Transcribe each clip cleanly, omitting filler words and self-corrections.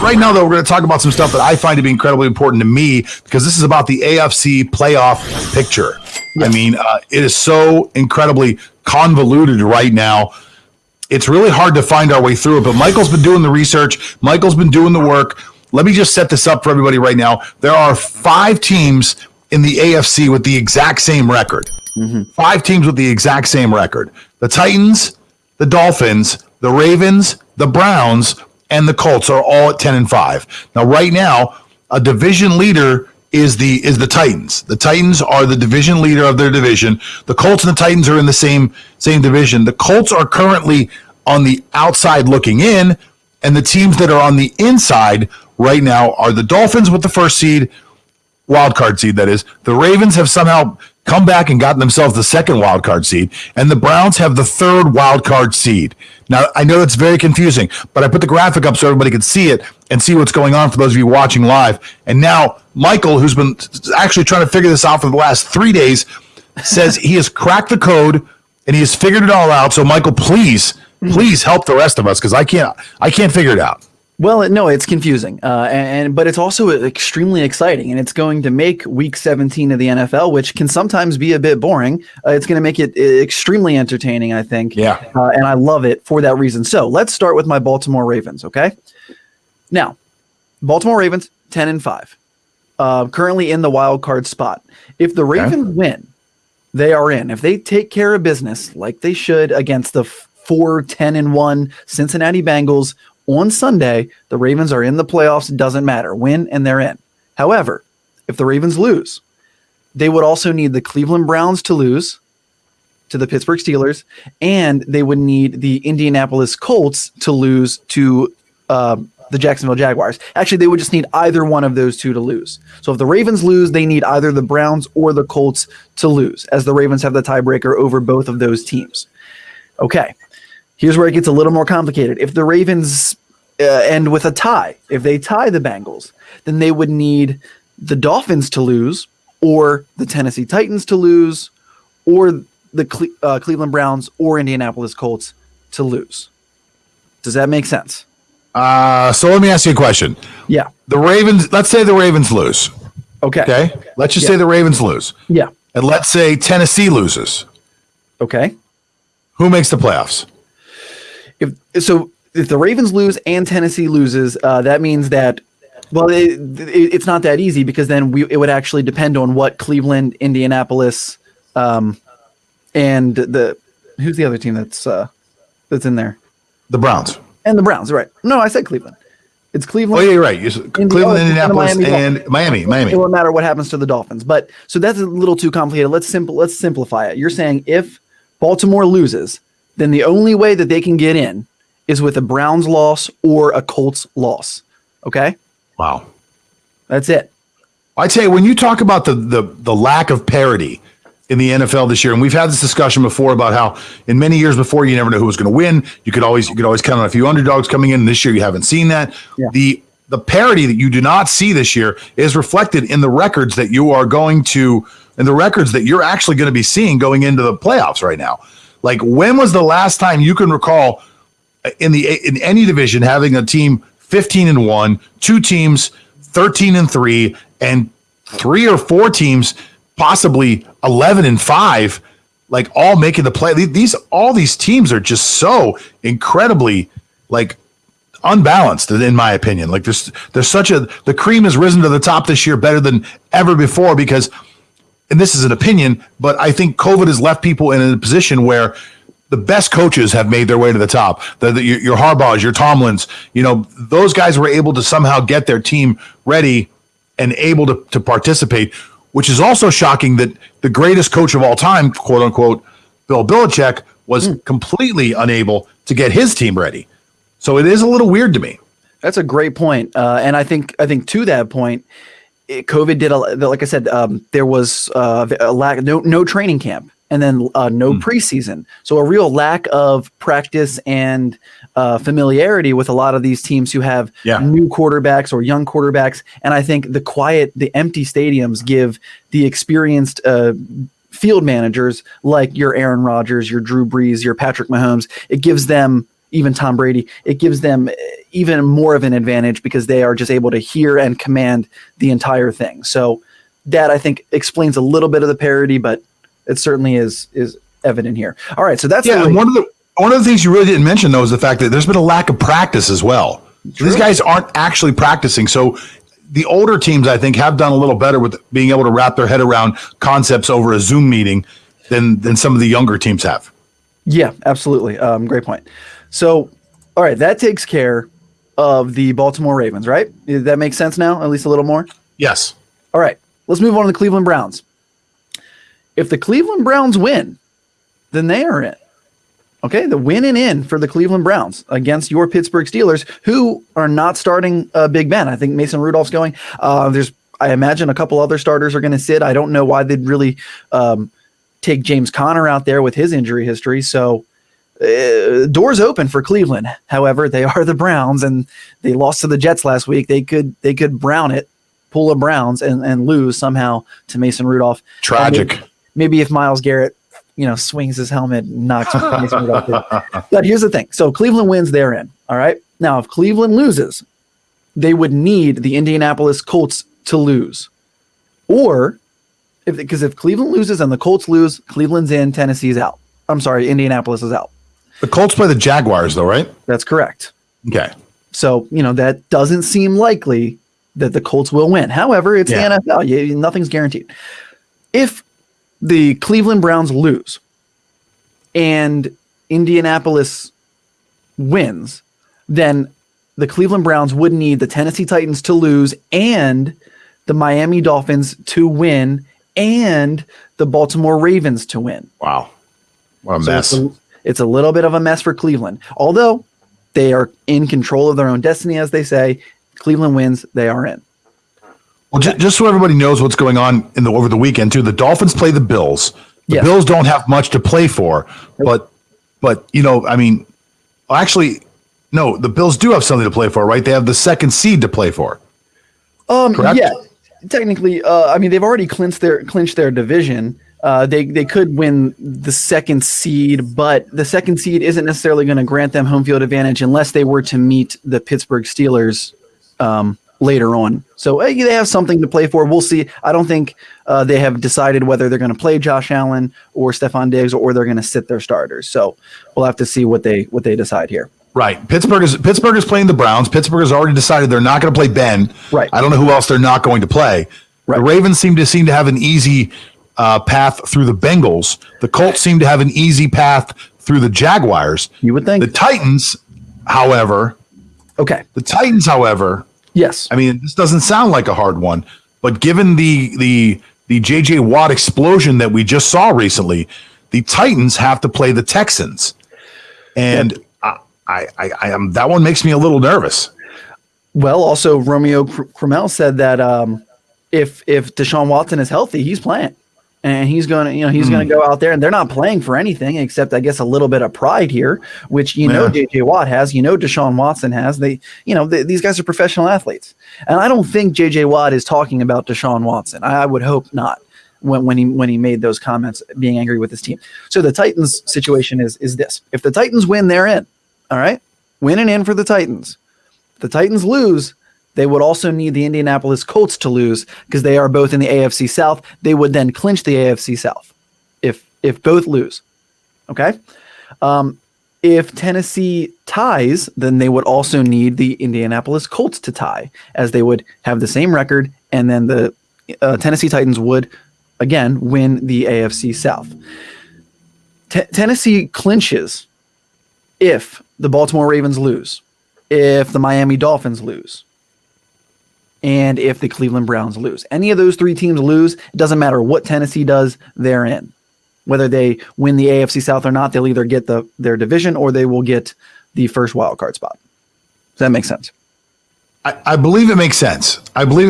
Right now, though, we're going to talk about some stuff that I find to be incredibly important to me because this is about the AFC playoff picture. Yeah. I mean, it is so incredibly convoluted right now. It's really hard to find our way through it, but Michael's been doing the research. Michael's been doing the work. Let me just set this up for everybody right now. There are 5 teams in the AFC with the exact same record. 5 teams with the exact same record. The Titans, the Dolphins, the Ravens, the Browns, and the Colts are all at 10-5. Now, right now, a division leader is the Titans. The Titans are the division leader of their division. The Colts and the Titans are in the same division. The Colts are currently on the outside looking in, and the teams that are on the inside right now are the Dolphins with the first seed, wild card seed, that is. The Ravens have somehow come back and gotten themselves the second wild card seed, and the Browns have the third wild card seed. Now, I know it's very confusing, but I put the graphic up so everybody could see it and see what's going on for those of you watching live. And now Michael, who's been actually trying to figure this out for the last 3 days, says he has cracked the code and he has figured it all out. So Michael, please help the rest of us because I can't figure it out. Well, no, it's confusing, but it's also extremely exciting, and it's going to make Week 17 of the NFL, which can sometimes be a bit boring. It's going to make it extremely entertaining, I think. Yeah. And I love it for that reason. So let's start with my Baltimore Ravens, okay? Now, Baltimore Ravens, 10-5, currently in the wild card spot. If the Ravens win, they are in. If they take care of business like they should against the 4-10-1 Cincinnati Bengals on Sunday, the Ravens are in the playoffs. It doesn't matter. Win, and they're in. However, if the Ravens lose, they would also need the Cleveland Browns to lose to the Pittsburgh Steelers, and they would need the Indianapolis Colts to lose to the Jacksonville Jaguars. Actually, they would just need either one of those two to lose. So if the Ravens lose, they need either the Browns or the Colts to lose, as the Ravens have the tiebreaker over both of those teams. Okay. Here's where it gets a little more complicated. If the Ravens end with a tie, if they tie the Bengals, then they would need the Dolphins to lose, or the Tennessee Titans to lose, or the Cleveland Browns or Indianapolis Colts to lose. Does that make sense? So let me ask you a question. Yeah. The Ravens, let's say the Ravens lose. Okay. Let's just say the Ravens lose. Yeah. And let's say Tennessee loses. Okay. Who makes the playoffs? If the Ravens lose and Tennessee loses, that means that, well, it's not that easy because then it would actually depend on what Cleveland, Indianapolis, and who's the other team that's in there? The Browns. And the Browns, right? No, I said Cleveland. It's Cleveland. Oh, yeah, you're right. Cleveland, Indianapolis, and Miami. It won't matter what happens to the Dolphins, but so that's a little too complicated. Let's simplify it. You're saying if Baltimore loses, then the only way that they can get in is with a Browns loss or a Colts loss. Okay? Wow. That's it. I tell you, when you talk about the lack of parity in the NFL this year, and we've had this discussion before about how in many years before you never know who was going to win. You could always count on a few underdogs coming in. This year you haven't seen that. Yeah. The parity that you do not see this year is reflected in the records that you are going to, and the records that you're actually going to be seeing going into the playoffs right now. Like, when was the last time you can recall in any division having a team 15-1, 2 teams 13-3, and 3 or 4 teams possibly 11-5, like all making the play? All these teams are just so incredibly like unbalanced, in my opinion. Like there's the cream has risen to the top this year better than ever before because. And this is an opinion, but I think COVID has left people in a position where the best coaches have made their way to the top. Your Harbaughs, your Tomlins, those guys were able to somehow get their team ready and able to participate, which is also shocking that the greatest coach of all time, quote unquote, Bill Belichick, was completely unable to get his team ready. So it is a little weird to me. That's a great point. And I think to that point, COVID did, like I said, there was a lack, no training camp, and then no preseason. So a real lack of practice and familiarity with a lot of these teams who have new quarterbacks or young quarterbacks. And I think the empty stadiums give the experienced field managers like your Aaron Rodgers, your Drew Brees, your Patrick Mahomes. It gives them, even Tom Brady, it gives them even more of an advantage because they are just able to hear and command the entire thing. So that, I think, explains a little bit of the parity, but it certainly is evident here. All right, so that's and one of the things you really didn't mention, though, is the fact that there's been a lack of practice as well. These guys aren't actually practicing. So the older teams, I think, have done a little better with being able to wrap their head around concepts over a Zoom meeting than some of the younger teams have. Yeah, absolutely. Great point. So, all right, that takes care of the Baltimore Ravens, right? Does that make sense now, at least a little more? Yes. All right, let's move on to the Cleveland Browns. If the Cleveland Browns win, then they are in. Okay, the win and in for the Cleveland Browns against your Pittsburgh Steelers, who are not starting Big Ben. I think Mason Rudolph's going. I imagine a couple other starters are going to sit. I don't know why they'd really take James Conner out there with his injury history. So doors open for Cleveland. However, they are the Browns, and they lost to the Jets last week. They could brown it, pull a Browns, and lose somehow to Mason Rudolph. Tragic. Maybe if Myles Garrett, swings his helmet and knocks Mason Rudolph in. But here's the thing. So Cleveland wins, they're in. All right. Now, if Cleveland loses, they would need the Indianapolis Colts to lose. Or, if Cleveland loses and the Colts lose, Cleveland's in, Tennessee's out. I'm sorry, Indianapolis is out. The Colts play the Jaguars, though, right? That's correct. Okay. So, that doesn't seem likely that the Colts will win. However, it's the NFL. Nothing's guaranteed. If the Cleveland Browns lose and Indianapolis wins, then the Cleveland Browns would need the Tennessee Titans to lose and the Miami Dolphins to win and the Baltimore Ravens to win. Wow. What a mess. It's a little bit of a mess for Cleveland. Although they are in control of their own destiny, as they say. Cleveland wins, they are in. Well, just so everybody knows what's going on over the weekend too, the Dolphins play the Bills. The Bills don't have much to play for, but no, the Bills do have something to play for, right? They have the second seed to play for. Correct? Yeah, technically, they've already clinched their division. They could win the second seed, but the second seed isn't necessarily going to grant them home field advantage unless they were to meet the Pittsburgh Steelers later on. So they have something to play for. We'll see. I don't think they have decided whether they're going to play Josh Allen or Stephon Diggs or they're going to sit their starters. So we'll have to see what they decide here. Right. Pittsburgh is playing the Browns. Pittsburgh has already decided they're not going to play Ben. Right. I don't know who else they're not going to play. Right. The Ravens seem to have an easy path through the Bengals. The Colts seem to have an easy path through the Jaguars. You would think. The Titans, however. Yes. I mean, this doesn't sound like a hard one, but given the J.J. Watt explosion that we just saw recently, the Titans have to play the Texans, and I that one makes me a little nervous. Well, also Romeo Cromwell said that if Deshaun Watson is healthy, he's playing, and he's going to go out there, and they're not playing for anything except, I guess, a little bit of pride here, which J.J. Watt has, Deshaun Watson has. These guys are professional athletes, and I don't think J.J. Watt is talking about Deshaun Watson. I would hope not when he made those comments, being angry with his team. So the Titans situation is this: if the Titans win, they're in. All right, win and in for the Titans. If the Titans lose, they would also need the Indianapolis Colts to lose because they are both in the AFC South. They would then clinch the AFC South if both lose. Okay. If Tennessee ties, then they would also need the Indianapolis Colts to tie, as they would have the same record, and then the Tennessee Titans would again win the AFC South. Tennessee clinches if the Baltimore Ravens lose, if the Miami Dolphins lose, and if the Cleveland Browns lose. Any of those three teams lose, it doesn't matter what Tennessee does, they're in. Whether they win the AFC South or not, they'll either get their division or they will get the first wild card spot. Does that make sense? I believe it makes sense. I believe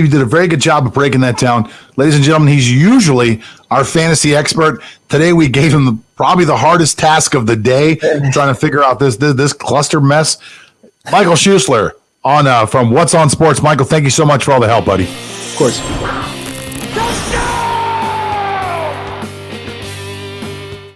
you did a very good job of breaking that down. Ladies and gentlemen, he's usually our fantasy expert. Today we gave him probably the hardest task of the day, trying to figure out this cluster mess. Michael Schussler from What's on Sports. Michael, thank you so much for all the help, buddy. Of course.